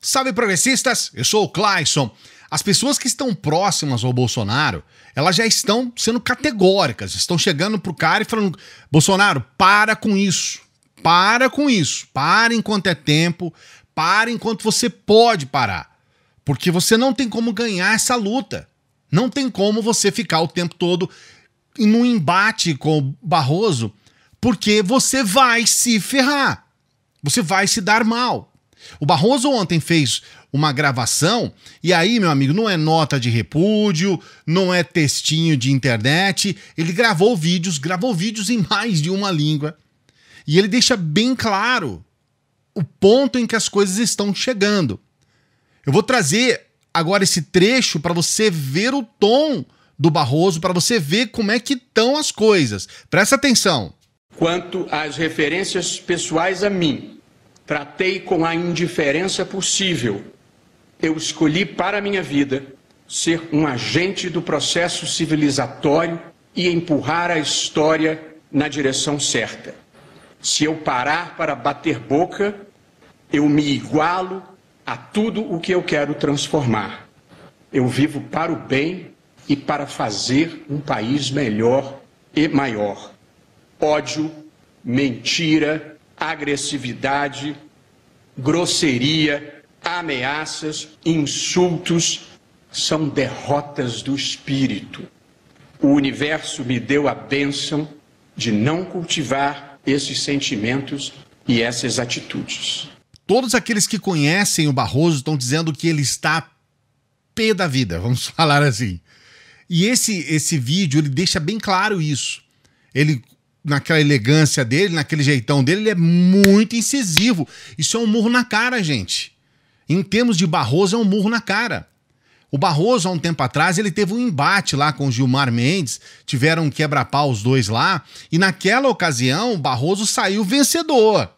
Salve, progressistas! Eu sou o Clayson. As pessoas que estão próximas ao Bolsonaro, elas já estão sendo categóricas, estão chegando pro cara e falando: Bolsonaro, para com isso, para com isso, para enquanto é tempo, para enquanto você pode parar, porque você não tem como ganhar essa luta, não tem como você ficar o tempo todo num embate com o Barroso, porque você vai se ferrar, você vai se dar mal. O Barroso ontem fez uma gravação, e aí, meu amigo, não é nota de repúdio, não é textinho de internet, ele gravou vídeos em mais de uma língua, e ele deixa bem claro o ponto em que as coisas estão chegando. Eu vou trazer agora esse trecho para você ver o tom do Barroso, para você ver como é que estão as coisas. Presta atenção. Quanto às referências pessoais a mim, tratei com a indiferença possível. Eu escolhi para a minha vida ser um agente do processo civilizatório e empurrar a história na direção certa. Se eu parar para bater boca, eu me igualo a tudo o que eu quero transformar. Eu vivo para o bem e para fazer um país melhor e maior. Ódio, mentira, agressividade, grosseria, ameaças, insultos são derrotas do espírito. O universo me deu a bênção de não cultivar esses sentimentos e essas atitudes. Todos aqueles que conhecem o Barroso estão dizendo que ele está pé da vida, vamos falar assim. E esse vídeo, ele deixa bem claro isso. Ele, naquela elegância dele, naquele jeitão dele, ele é muito incisivo. Isso é um murro na cara, gente. Em termos de Barroso, é um murro na cara. O Barroso, há um tempo atrás, ele teve um embate lá com o Gilmar Mendes, tiveram um quebra-pau os dois lá, e naquela ocasião o Barroso saiu vencedor.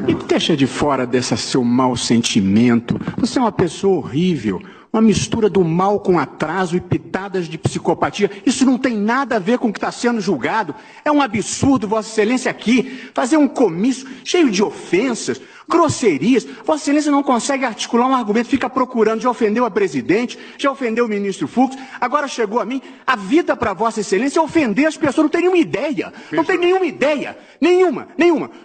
E deixa de fora desse seu mau sentimento. Você é uma pessoa horrível. Uma mistura do mal com atraso e pitadas de psicopatia. Isso não tem nada a ver com o que está sendo julgado. É um absurdo, Vossa Excelência, aqui fazer um comício cheio de ofensas, grosserias. Vossa Excelência não consegue articular um argumento, fica procurando. Já ofendeu a presidente, já ofendeu o ministro Fux, agora chegou a mim. A vida para Vossa Excelência é ofender as pessoas. Não tem nenhuma ideia. Não tem nenhuma ideia. Nenhuma.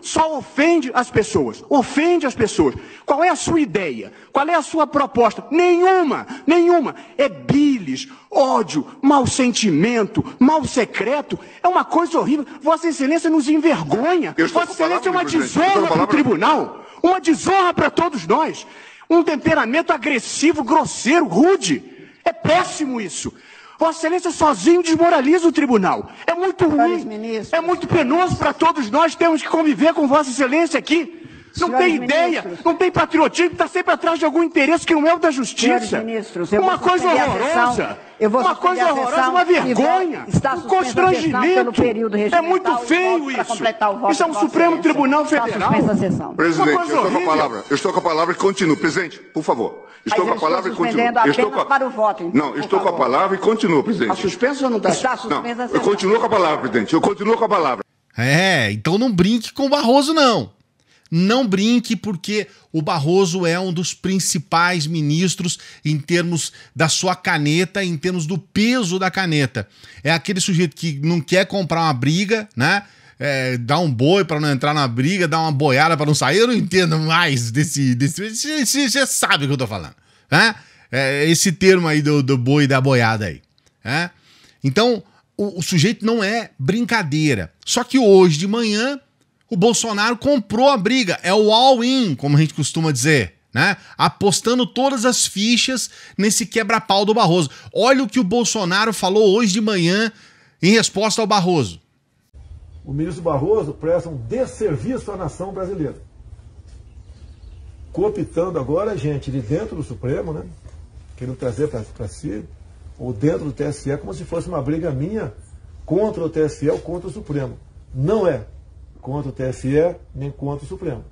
Só ofende as pessoas. Ofende as pessoas. Qual é a sua ideia? Qual é a sua proposta? Nenhuma. É bilis, ódio, mau sentimento, mal secreto. É uma coisa horrível. Vossa Excelência nos envergonha. Vossa Excelência é uma desonra para o tribunal. Uma desonra para todos nós. Um temperamento agressivo, grosseiro, rude. É péssimo isso. Vossa Excelência sozinho desmoraliza o tribunal. É muito ruim. É muito penoso para todos nós. Temos que conviver com Vossa Excelência aqui. Não tem ideia, não tem patriotismo, está sempre atrás de algum interesse que não é o da justiça. Uma coisa horrorosa. Uma coisa horrorosa, uma vergonha, um constrangimento. É muito feio isso. Isso é um Supremo Tribunal Federal. Presidente, eu estou com a palavra e continuo. Presidente, por favor. Estou com a palavra e continuo. Para o voto. Não, estou com a palavra e continuo, presidente. Está suspenso ou não está? Está suspensa a sessão. Eu continuo com a palavra, presidente. Eu continuo com a palavra. Então não brinque com o Barroso, não. Não brinque, porque o Barroso é um dos principais ministros em termos da sua caneta, em termos do peso da caneta. É aquele sujeito que não quer comprar uma briga, né? Dá um boi para não entrar na briga, dá uma boiada para não sair. Eu não entendo mais desse você já sabe o que eu tô falando, né? Esse termo aí do boi e da boiada aí, né? Então, o sujeito não é brincadeira. Só que hoje de manhã o Bolsonaro comprou a briga, é o all-in, como a gente costuma dizer, né? Apostando todas as fichas nesse quebra-pau do Barroso. Olha o que o Bolsonaro falou hoje de manhã em resposta ao Barroso. O ministro Barroso presta um desserviço à nação brasileira, cooptando agora a gente de dentro do Supremo, né? Querendo trazer para si, ou dentro do TSE, como se fosse uma briga minha contra o TSE ou contra o Supremo. Não é contra o TSE, nem contra o Supremo.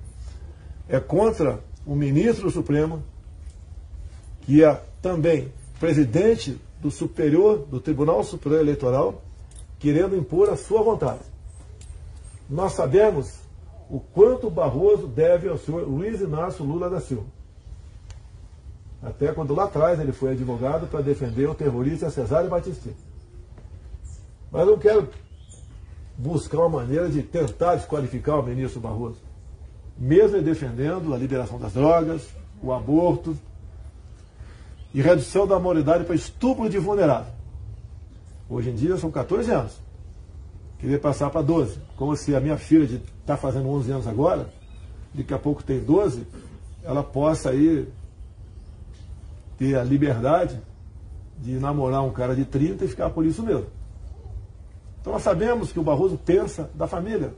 É contra o ministro do Supremo, que é também presidente do Tribunal Superior Eleitoral, querendo impor a sua vontade. Nós sabemos o quanto o Barroso deve ao senhor Luiz Inácio Lula da Silva. Até quando lá atrás ele foi advogado para defender o terrorista Cesare Battisti. Mas eu quero buscar uma maneira de tentar desqualificar o ministro Barroso. Mesmo ele defendendo a liberação das drogas, o aborto e redução da maioridade para estupro de vulnerável. Hoje em dia são 14 anos. Queria passar para 12. Como se a minha filha está fazendo 11 anos agora, daqui a pouco tem 12, ela possa aí ter a liberdade de namorar um cara de 30 e ficar por isso mesmo. Então nós sabemos que o Barroso pensa da família.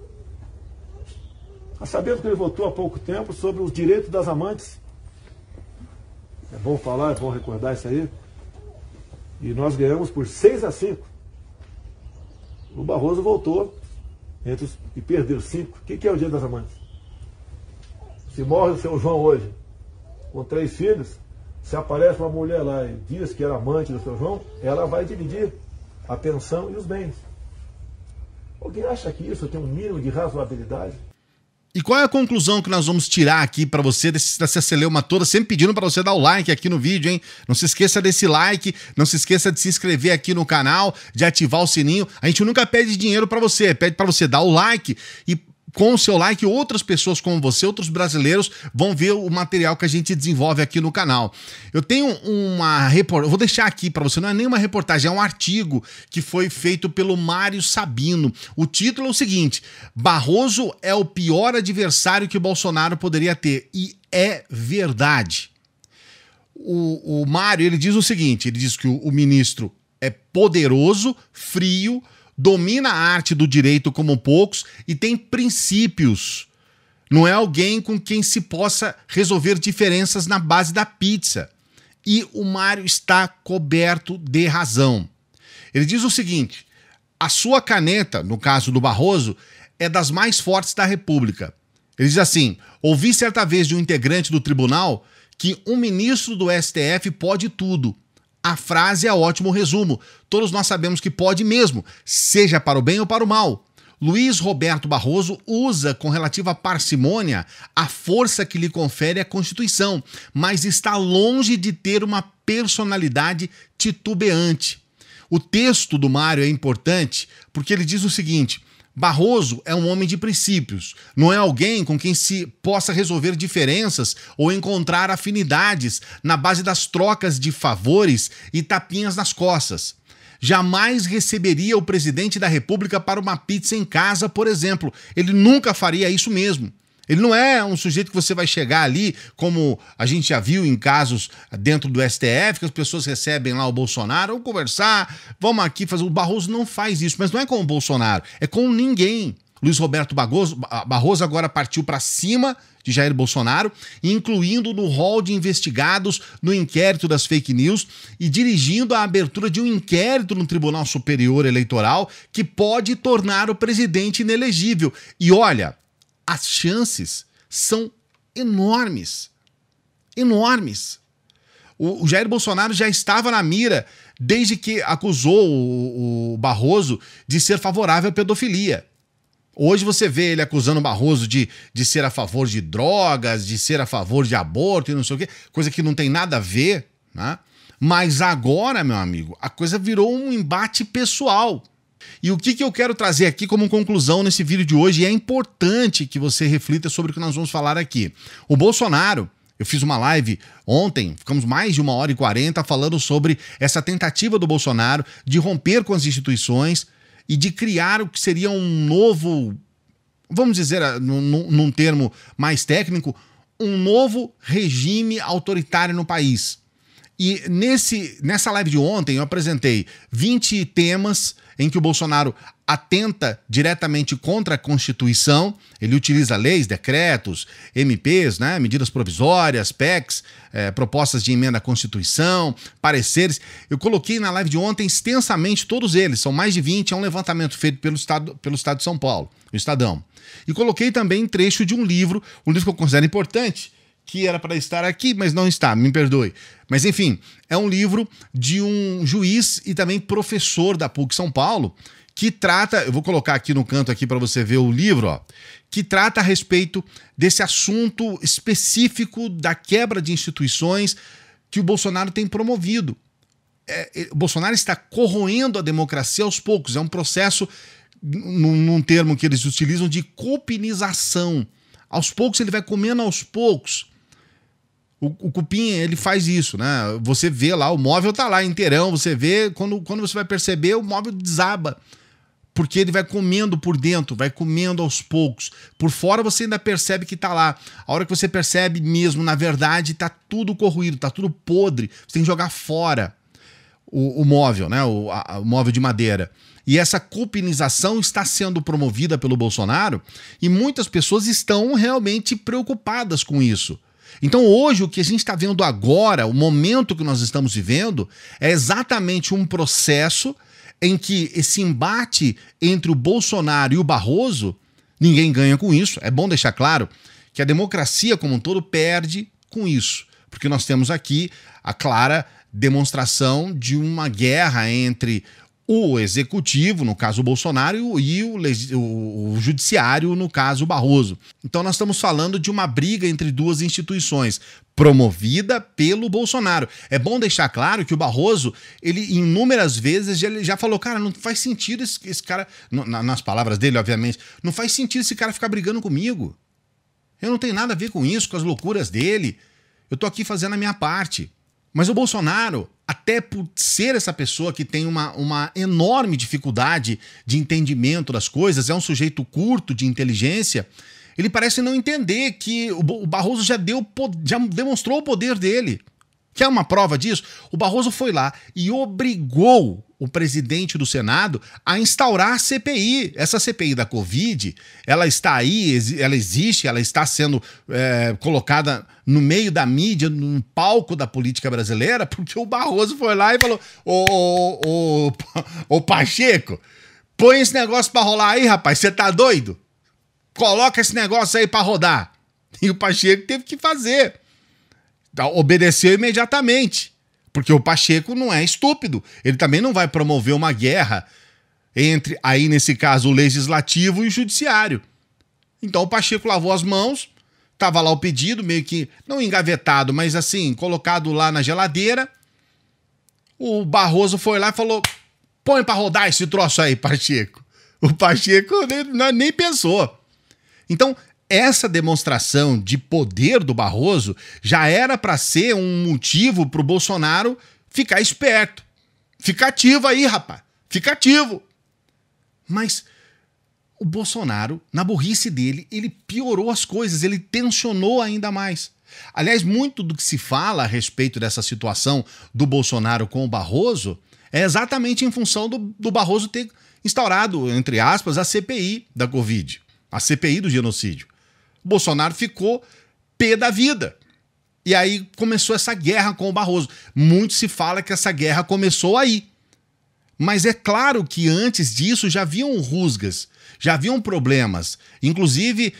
Nós sabemos que ele votou há pouco tempo sobre os direitos das amantes. É bom falar, é bom recordar isso aí. E nós ganhamos por 6-5. O Barroso voltou e perdeu 5. O que é o Dia das Amantes? Se morre o seu João hoje, com 3 filhos, se aparece uma mulher lá e diz que era amante do seu João, ela vai dividir a pensão e os bens. Alguém acha que isso tem um mínimo de razoabilidade? E qual é a conclusão que nós vamos tirar aqui para você dessa celeuma toda? Sempre pedindo para você dar o like aqui no vídeo, hein? Não se esqueça desse like, não se esqueça de se inscrever aqui no canal, de ativar o sininho. A gente nunca pede dinheiro para você, pede para você dar o like e com o seu like, outras pessoas como você, outros brasileiros, vão ver o material que a gente desenvolve aqui no canal. Eu tenho uma reportagem, vou deixar aqui para você, não é nem uma reportagem, é um artigo que foi feito pelo Mário Sabino. O título é o seguinte: Barroso é o pior adversário que o Bolsonaro poderia ter. E é verdade. O Mário, ele diz o seguinte, ele diz que o ministro é poderoso, frio, domina a arte do direito como poucos e tem princípios. Não é alguém com quem se possa resolver diferenças na base da pizza. E o Mário está coberto de razão. Ele diz o seguinte: a sua caneta, no caso do Barroso, é das mais fortes da República. Ele diz assim: ouvi certa vez de um integrante do tribunal que um ministro do STF pode tudo. A frase é ótimo resumo. Todos nós sabemos que pode mesmo, seja para o bem ou para o mal. Luiz Roberto Barroso usa com relativa parcimônia a força que lhe confere a Constituição, mas está longe de ter uma personalidade titubeante. O texto do Mário é importante porque ele diz o seguinte: Barroso é um homem de princípios, não é alguém com quem se possa resolver diferenças ou encontrar afinidades na base das trocas de favores e tapinhas nas costas. Jamais receberia o presidente da República para uma pizza em casa, por exemplo. Ele nunca faria isso mesmo. Ele não é um sujeito que você vai chegar ali, como a gente já viu em casos dentro do STF, que as pessoas recebem lá o Bolsonaro, vamos conversar, vamos aqui fazer. O Barroso não faz isso, mas não é com o Bolsonaro, é com ninguém. Luiz Roberto Barroso agora partiu para cima de Jair Bolsonaro, incluindo no rol de investigados no inquérito das fake news e dirigindo a abertura de um inquérito no Tribunal Superior Eleitoral que pode tornar o presidente inelegível. E olha, as chances são enormes. Enormes. O Jair Bolsonaro já estava na mira desde que acusou o Barroso de ser favorável à pedofilia. Hoje você vê ele acusando o Barroso de ser a favor de drogas, de ser a favor de aborto e não sei o quê, coisa que não tem nada a ver, né? Mas agora, meu amigo, a coisa virou um embate pessoal. E o que eu quero trazer aqui como conclusão nesse vídeo de hoje, e é importante que você reflita sobre o que nós vamos falar aqui. O Bolsonaro, eu fiz uma live ontem, ficamos mais de 1h40 falando sobre essa tentativa do Bolsonaro de romper com as instituições e de criar o que seria um novo, vamos dizer num termo mais técnico, um novo regime autoritário no país. E nessa live de ontem eu apresentei 20 temas em que o Bolsonaro atenta diretamente contra a Constituição. Ele utiliza leis, decretos, MPs, né, medidas provisórias, PECs, propostas de emenda à Constituição, pareceres. Eu coloquei na live de ontem extensamente todos eles, são mais de 20, é um levantamento feito pelo Estado de São Paulo, o Estadão. E coloquei também trecho de um livro que eu considero importante, que era para estar aqui, mas não está, me perdoe. Mas enfim, é um livro de um juiz e também professor da PUC São Paulo, que trata, eu vou colocar aqui no canto aqui para você ver o livro, ó, que trata a respeito desse assunto específico da quebra de instituições que o Bolsonaro tem promovido. O Bolsonaro está corroendo a democracia aos poucos. É um processo, num termo que eles utilizam, de cupinização. Aos poucos ele vai comendo aos poucos. O cupim, ele faz isso, né? Você vê lá, o móvel tá lá inteirão, você vê, quando você vai perceber, o móvel desaba. Porque ele vai comendo por dentro, vai comendo aos poucos. Por fora você ainda percebe que tá lá. A hora que você percebe mesmo, na verdade, tá tudo corroído, tá tudo podre. Você tem que jogar fora o móvel, né? O móvel de madeira. E essa cupinização está sendo promovida pelo Bolsonaro e muitas pessoas estão realmente preocupadas com isso. Então hoje o que a gente está vendo agora, o momento que nós estamos vivendo, é exatamente um processo em que esse embate entre o Bolsonaro e o Barroso, ninguém ganha com isso. É bom deixar claro que a democracia como um todo perde com isso, porque nós temos aqui a clara demonstração de uma guerra entre o executivo, no caso o Bolsonaro, e o judiciário, no caso o Barroso. Então nós estamos falando de uma briga entre duas instituições, promovida pelo Bolsonaro. É bom deixar claro que o Barroso, ele inúmeras vezes ele já falou, cara, não faz sentido esse cara, nas palavras dele, obviamente, não faz sentido esse cara ficar brigando comigo. Eu não tenho nada a ver com isso, com as loucuras dele. Eu tô aqui fazendo a minha parte. Mas o Bolsonaro, até por ser essa pessoa que tem uma enorme dificuldade de entendimento das coisas, é um sujeito curto de inteligência, ele parece não entender que o Barroso já demonstrou o poder dele. Quer uma prova disso? O Barroso foi lá e obrigou o presidente do Senado a instaurar a CPI. Essa CPI da Covid, ela está aí, ela existe, ela está sendo colocada no meio da mídia, no palco da política brasileira, porque o Barroso foi lá e falou, ô Pacheco, põe esse negócio pra rolar aí, rapaz, você tá doido? Coloca esse negócio aí pra rodar. E o Pacheco teve que fazer. Obedeceu imediatamente, porque o Pacheco não é estúpido, ele também não vai promover uma guerra entre, aí nesse caso, o legislativo e o judiciário. Então o Pacheco lavou as mãos, tava lá o pedido, meio que, não engavetado, mas assim, colocado lá na geladeira. O Barroso foi lá e falou, põe pra rodar esse troço aí, Pacheco. O Pacheco nem pensou. Então, essa demonstração de poder do Barroso já era para ser um motivo para o Bolsonaro ficar esperto. Fica ativo aí, rapaz. Fica ativo. Mas o Bolsonaro, na burrice dele, ele piorou as coisas, ele tensionou ainda mais. Aliás, muito do que se fala a respeito dessa situação do Bolsonaro com o Barroso é exatamente em função do Barroso ter instaurado, entre aspas, a CPI da Covid, a CPI do genocídio. Bolsonaro ficou pé da vida. E aí começou essa guerra com o Barroso. Muito se fala que essa guerra começou aí. Mas é claro que antes disso já haviam rusgas, já haviam problemas. Inclusive,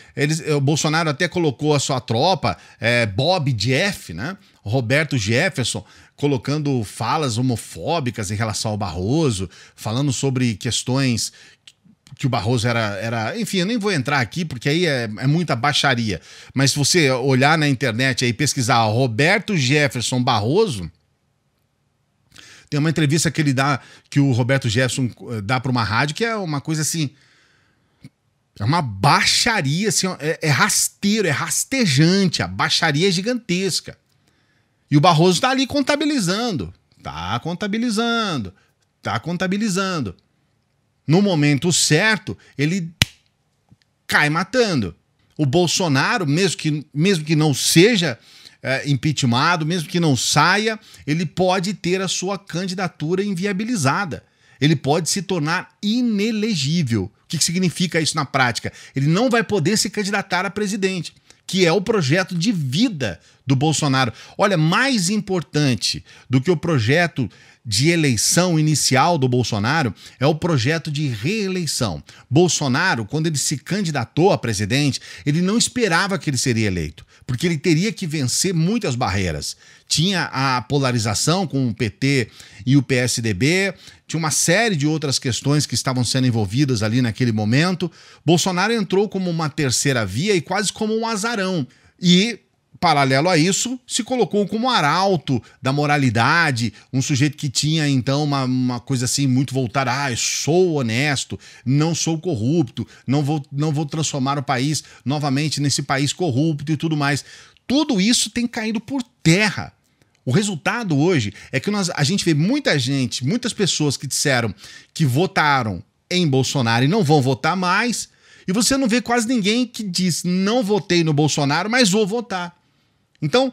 o Bolsonaro até colocou a sua tropa, Bob Jeff, né? Roberto Jefferson, colocando falas homofóbicas em relação ao Barroso, falando sobre questões que o Barroso era... Enfim, eu nem vou entrar aqui, porque aí é muita baixaria. Mas se você olhar na internet e pesquisar Roberto Jefferson Barroso, tem uma entrevista que ele dá, que o Roberto Jefferson dá para uma rádio, que é uma coisa assim... É uma baixaria, assim, é rasteiro, é rastejante, a baixaria é gigantesca. E o Barroso tá ali contabilizando. Tá contabilizando. No momento certo, ele cai matando. O Bolsonaro, mesmo que não seja impeachmentado, mesmo que não saia, ele pode ter a sua candidatura inviabilizada. Ele pode se tornar inelegível. O que significa isso na prática? Ele não vai poder se candidatar a presidente, que é o projeto de vida do Bolsonaro. Olha, mais importante do que o projeto de eleição inicial do Bolsonaro é o projeto de reeleição. Bolsonaro, quando ele se candidatou a presidente, ele não esperava que ele seria eleito, porque ele teria que vencer muitas barreiras. Tinha a polarização com o PT e o PSDB, tinha uma série de outras questões que estavam sendo envolvidas ali naquele momento. Bolsonaro entrou como uma terceira via e quase como um azarão. E paralelo a isso, se colocou como arauto da moralidade, um sujeito que tinha, então, uma coisa assim muito voltada, eu sou honesto, não sou corrupto, não vou transformar o país novamente nesse país corrupto e tudo mais. Tudo isso tem caído por terra. O resultado hoje é que a gente vê muitas pessoas que disseram que votaram em Bolsonaro e não vão votar mais, e você não vê quase ninguém que diz não votei no Bolsonaro, mas vou votar. Então,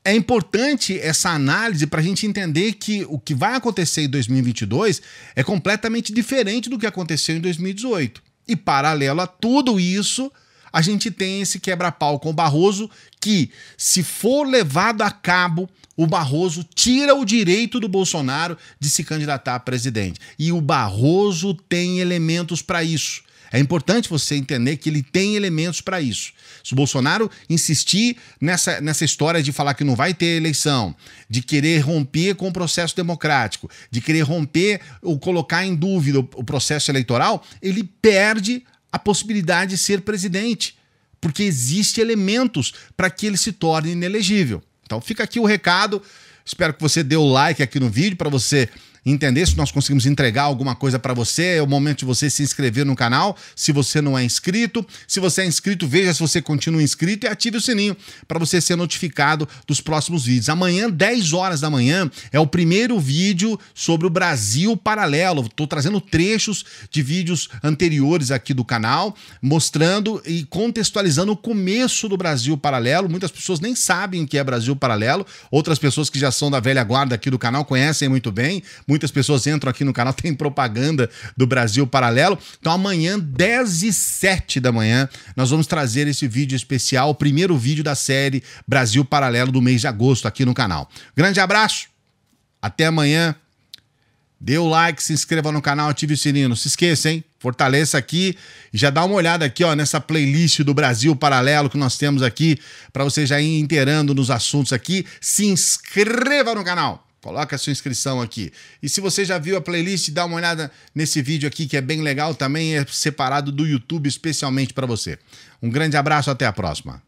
é importante essa análise para a gente entender que o que vai acontecer em 2022 é completamente diferente do que aconteceu em 2018. E paralelo a tudo isso, a gente tem esse quebra-pau com o Barroso que, se for levado a cabo, o Barroso tira o direito do Bolsonaro de se candidatar a presidente. E o Barroso tem elementos para isso. É importante você entender que ele tem elementos para isso. Se o Bolsonaro insistir nessa história de falar que não vai ter eleição, de querer romper com o processo democrático, de querer romper ou colocar em dúvida o processo eleitoral, ele perde a possibilidade de ser presidente, porque existem elementos para que ele se torne inelegível. Então fica aqui o recado, espero que você dê o like aqui no vídeo para você entender se nós conseguimos entregar alguma coisa para você. É o momento de você se inscrever no canal, se você não é inscrito. Se você é inscrito, veja se você continua inscrito e ative o sininho para você ser notificado dos próximos vídeos. Amanhã, 10 horas da manhã, é o primeiro vídeo sobre o Brasil Paralelo. Estou trazendo trechos de vídeos anteriores aqui do canal, mostrando e contextualizando o começo do Brasil Paralelo. Muitas pessoas nem sabem o que é Brasil Paralelo, outras pessoas que já são da velha guarda aqui do canal conhecem muito bem. Muitas pessoas entram aqui no canal, tem propaganda do Brasil Paralelo. Então amanhã, 10h07 da manhã, nós vamos trazer esse vídeo especial, o primeiro vídeo da série Brasil Paralelo do mês de agosto aqui no canal. Grande abraço, até amanhã. Dê o like, se inscreva no canal, ative o sininho. Não se esqueça, hein? Fortaleça aqui e já dá uma olhada aqui, ó, nessa playlist do Brasil Paralelo que nós temos aqui, para você já ir inteirando nos assuntos aqui. Se inscreva no canal. Coloca a sua inscrição aqui. E se você já viu a playlist, dá uma olhada nesse vídeo aqui que é bem legal, também é separado do YouTube especialmente para você. Um grande abraço, até a próxima.